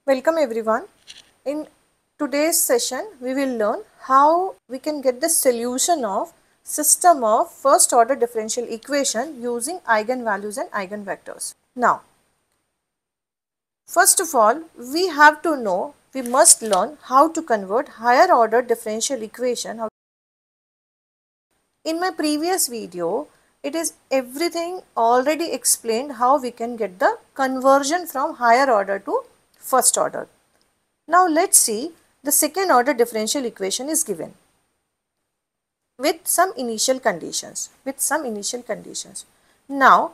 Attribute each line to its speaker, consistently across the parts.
Speaker 1: Welcome everyone. In today's session, we will learn how we can get the solution of system of first order differential equation using eigenvalues and eigenvectors. Now, first of all, we must learn how to convert higher order differential equation. In my previous video, it is everything already explained how we can get the conversion from higher order to first order. Now let's see, the second order differential equation is given with some initial conditions. Now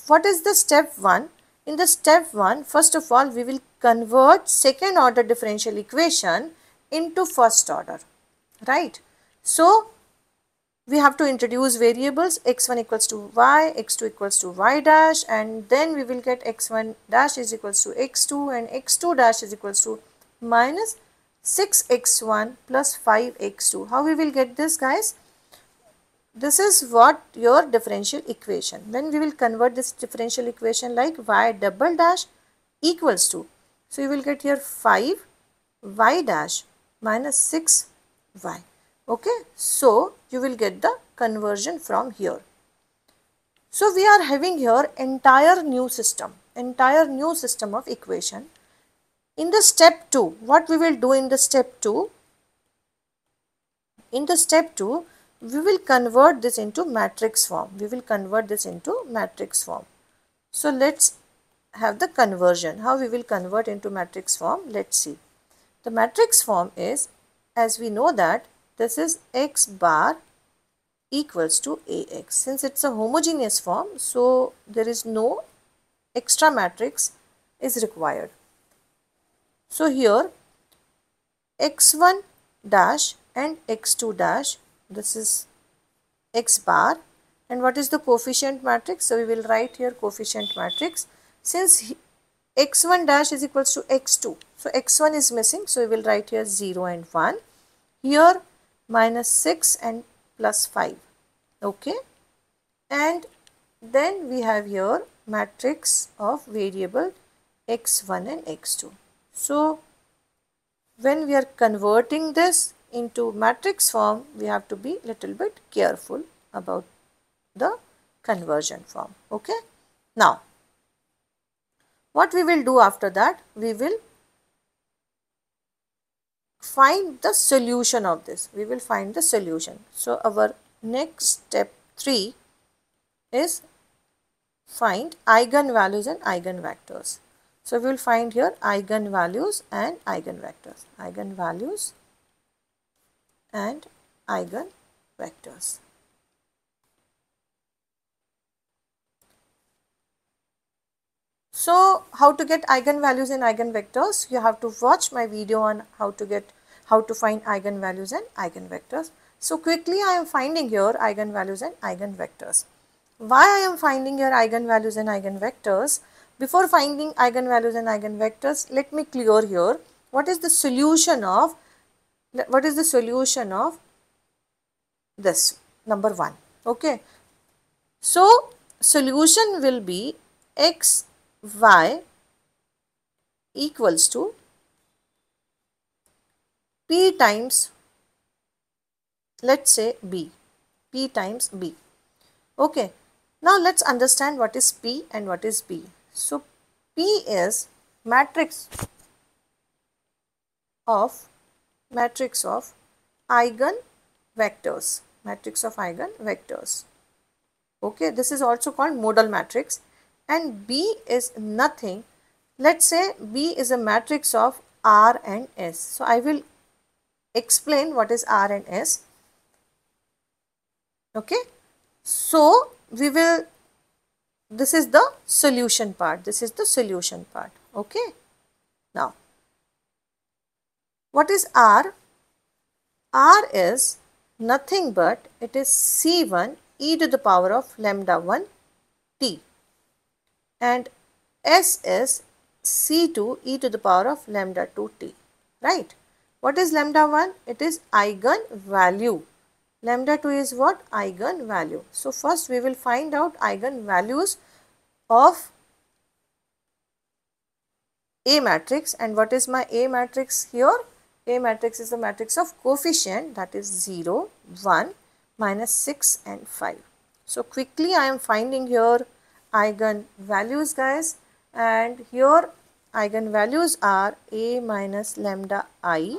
Speaker 1: what is the step 1? In the step 1, first of all we will convert second order differential equation into first order, right? So we have to introduce variables x1 equals to y, x2 equals to y dash, and then we will get x1 dash is equals to x2 and x2 dash is equals to minus 6x1 plus 5x2. How we will get this, guys? This is what your differential equation. Then we will convert this differential equation like y double dash equals to. So you will get here 5y dash minus 6y. Okay, so you will get the conversion from here. So we are having here entire new system of equation. In the step 2, what we will do in the step 2? In the step 2, we will convert this into matrix form. So let's have the conversion. How we will convert into matrix form? Let's see. The matrix form is, as we know that this is x bar equals to ax. Since it's a homogeneous form, so there is no extra matrix is required. So here x1 dash and x2 dash, this is x bar, and what is the coefficient matrix? So we will write here coefficient matrix. Since x1 dash is equals to x2, so x1 is missing, so we will write here 0 and 1. Here minus 6 and plus 5. Okay, and then we have here matrix of variable x1 and x2. So when we are converting this into matrix form, we have to be little bit careful about the conversion form. Okay, now what we will do after that? We will find the solution of this. So our next step 3 is find eigenvalues and eigenvectors. So we will find here eigenvalues and eigenvectors. So how to get eigenvalues and eigenvectors? You have to watch my video on how to find eigenvalues and eigenvectors. So quickly I am finding here eigenvalues and eigenvectors. Why I am finding here eigenvalues and eigenvectors? Before finding eigenvalues and eigenvectors, let me clear here what is the solution of this number 1. Okay, so solution will be x y equals to p times, let's say b times b. Okay, now let's understand what is p and what is b. So p is matrix of eigenvectors. Okay, this is also called modal matrix. And B is nothing. Let's say B is a matrix of R and S. So I will explain what is R and S. Okay, so this is the solution part. Okay, now what is R? R is nothing but it is C1 e to the power of lambda 1 t, and S is C2 e to the power of lambda 2 t, right? What is lambda 1? It is eigenvalue. Lambda 2 is what? Eigenvalue. So first we will find out eigenvalues of A matrix, and what is my A matrix here? A matrix is the matrix of coefficient, that is 0, 1, minus 6 and 5. So quickly I am finding here eigen values, guys, and here eigen values are A minus lambda I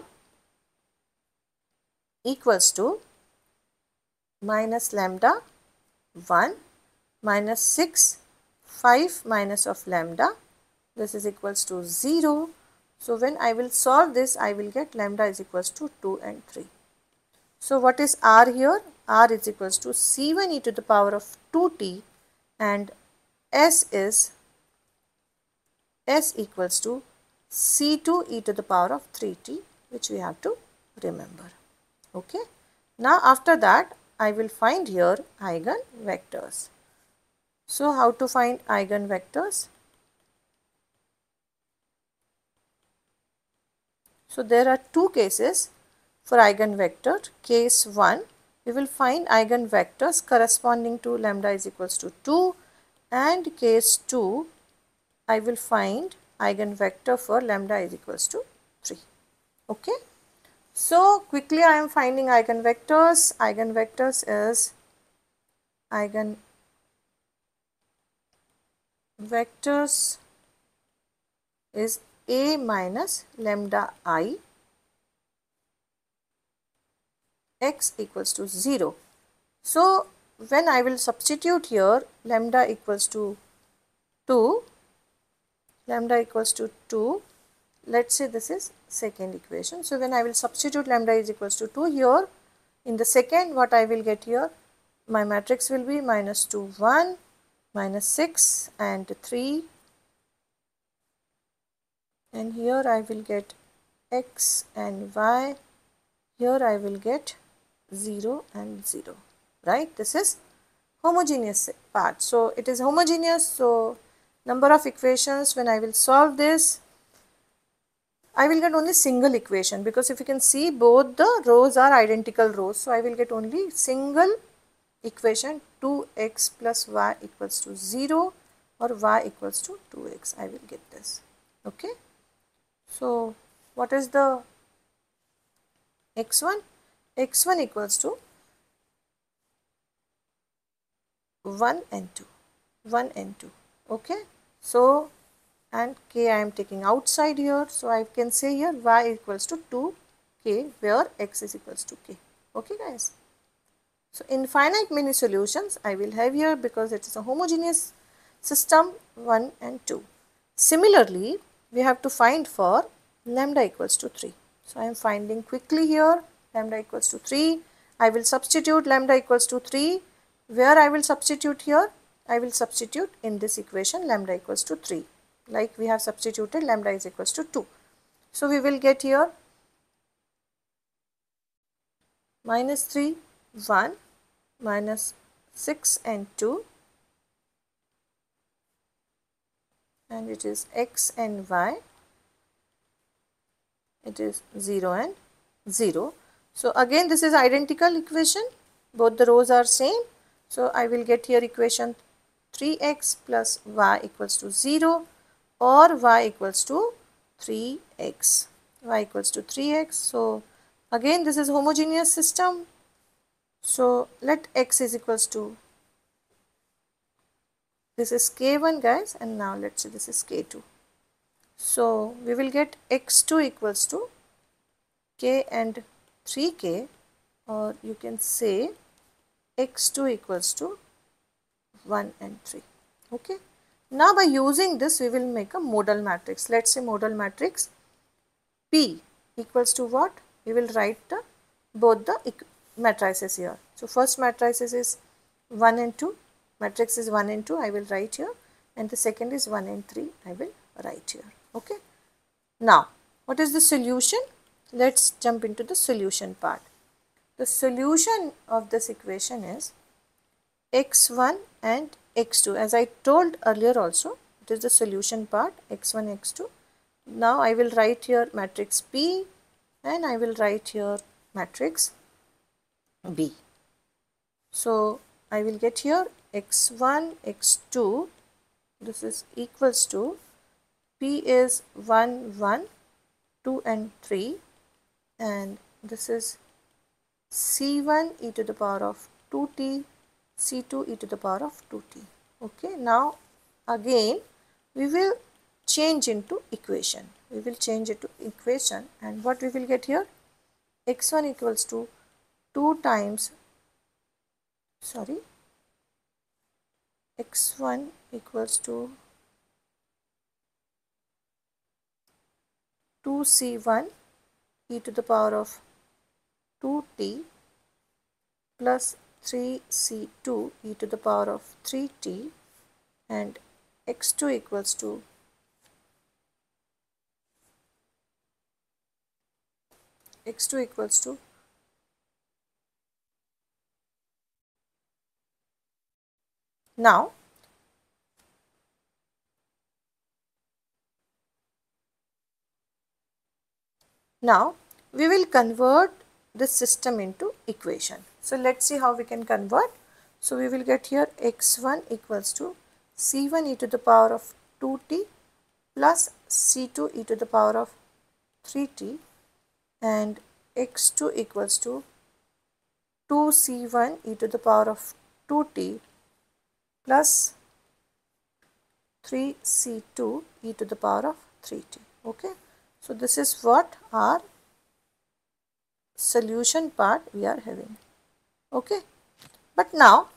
Speaker 1: equals to minus lambda 1 minus 6, 5 minus of lambda, this is equals to 0. So when I will solve this, I will get lambda is equals to 2 and 3. So what is R here? R is equals to C1 e to the power of 2t, and S is S equals to C2 e to the power of 3t, which we have to remember. Okay. Now after that, I will find here eigenvectors. So how to find eigenvectors? So there are two cases for eigenvector. Case 1, we will find eigenvectors corresponding to lambda is equals to 2, and case 2, I will find eigenvector for lambda is equals to 3. Okay. So quickly I am finding eigenvectors. Eigenvectors is A minus lambda I x equals to 0. So when I will substitute here lambda equals to 2, let's say this is second equation. So when I will substitute lambda is equals to 2 here, in the second, what I will get here, my matrix will be minus 2, 1, minus 6 and 3, and here I will get x and y, here I will get 0 and 0, right? This is homogeneous part. So it is homogeneous, so number of equations, when I will solve this, I will get only single equation, because if you can see both the rows are identical rows, so I will get only single equation 2x plus y equals to 0 or y equals to 2x. I will get this. Okay. So what is the x1? x1 equals to 1 and 2. 1 and 2. Okay. So and k I am taking outside here, so I can say here y equals to 2k, where x is equals to k. Okay guys. So infinite many solutions I will have here, because it is a homogeneous system 1 and 2. Similarly, we have to find for lambda equals to 3. So I am finding quickly here lambda equals to 3. I will substitute lambda equals to 3. Where I will substitute here? I will substitute in this equation lambda equals to 3. Like we have substituted lambda is equals to 2. So we will get here minus 3, 1, minus 6 and 2, and it is x and y, it is 0 and 0. So again this is identical equation, both the rows are same. So I will get here equation 3x plus y equals to 0, or y equals to 3x, y equals to 3x. So again this is homogeneous system. So let x is equals to, this is k1 guys, and now let's say this is k2. So we will get x2 equals to k and 3k, or you can say x2 equals to 1 and 3. Okay. Now by using this we will make a modal matrix. Let's say modal matrix P equals to what? We will write both the matrices here. So first matrices is 1 and 2, matrix is 1 and 2 I will write here, and the second is 1 and 3 I will write here. Okay. Now what is the solution? Let's jump into the solution part. The solution of this equation is x1 and x2. As I told earlier also, it is the solution part, x1, x2. Now I will write here matrix P, and I will write here matrix B. So I will get here x1, x2, this is equals to p is 1, 1, 2 and 3, and this is c1 e to the power of 2t, c2 e to the power of 2t. Okay, now again we will change into equation. We will change it to equation, and what we will get here? x1 equals to 2 times, x1 equals to 2c1 e to the power of 2t plus 3c2 e to the power of 3t, and x2 equals to now we will convert this system into equation. So let's see how we can convert. So we will get here x1 equals to c1 e to the power of 2t plus c2 e to the power of 3t, and x2 equals to 2c1 e to the power of 2t plus 3c2 e to the power of 3t. Okay, so this is what our solution part we are having. Okay, but now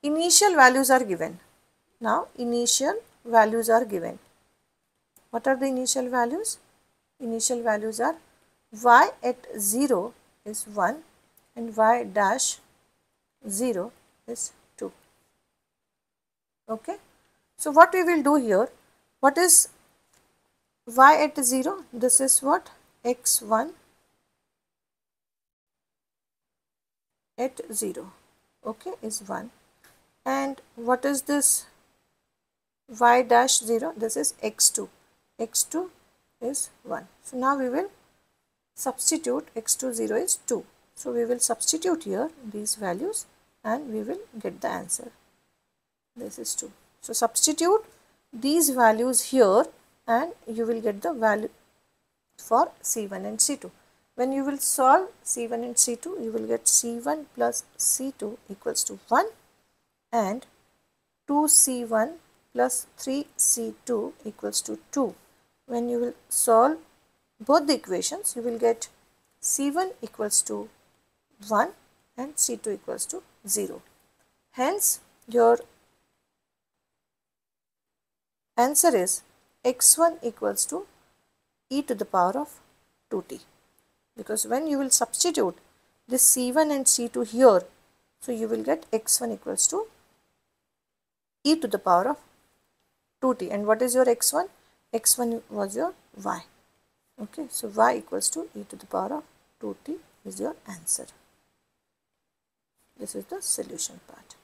Speaker 1: initial values are given. Now initial values are given. What are the initial values? Initial values are y at 0 is 1 and y dash 0 is 2. Okay, so what we will do here? What is y at 0? This is what? x1 at 0. Okay, is 1. And what is this y dash 0? This is x2. x2 is 1. So now we will substitute. x2 0 is 2. So we will substitute here these values and we will get the answer. This is 2. So substitute these values here and you will get the value for c1 and c2. When you will solve c1 and c2, you will get c1 plus c2 equals to 1 and 2c1 plus 3c2 equals to 2. When you will solve both the equations, you will get c1 equals to 1 and c2 equals to 0. Hence, your answer is x1 equals to e to the power of 2t. Because when you will substitute this c1 and c2 here, so you will get x1 equals to e to the power of 2t. And what is your x1? x1 was your y. Okay, so y equals to e to the power of 2t is your answer. This is the solution part.